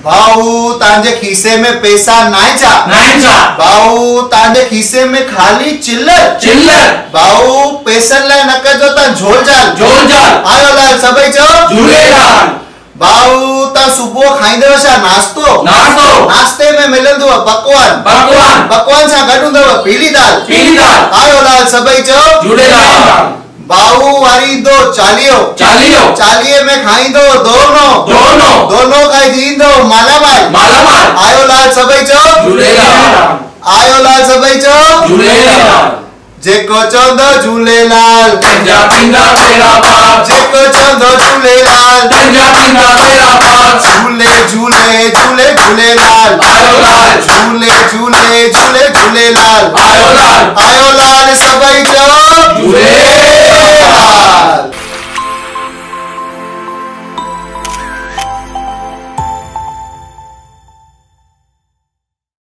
भाऊ तांजे खीसे में पैसा नाई छा भाऊ तांजे खीसे में खाली चिल्लर भाऊ पैसन लाइ न कजो ता झोल जाल आयो लाल सभई चो झूलेलाल। भाऊ ता सुबह खाइंदो छा नास्तो नास्ते में मिलंदो पकवान सा गडुंदो पीली दाल आयो लाल सभई चो झूलेलाल। भाऊ वारी दो चालिये में खाइंदो दोनों खाई दींदो मालामाल आयो लाल सभई चो झूलेलाल। आयो लाल सभई चो झूलेलाल। जेको चंदो झूलेलाल पंजा पिंगा मेरा बाप जेको चंदो झूलेलाल पंजा पिंगा मेरा बाप झूले झूले झूले झूलेलाल आयो लाल झूले झूले झूले झूलेलाल आयो लाल सभई चो झूले।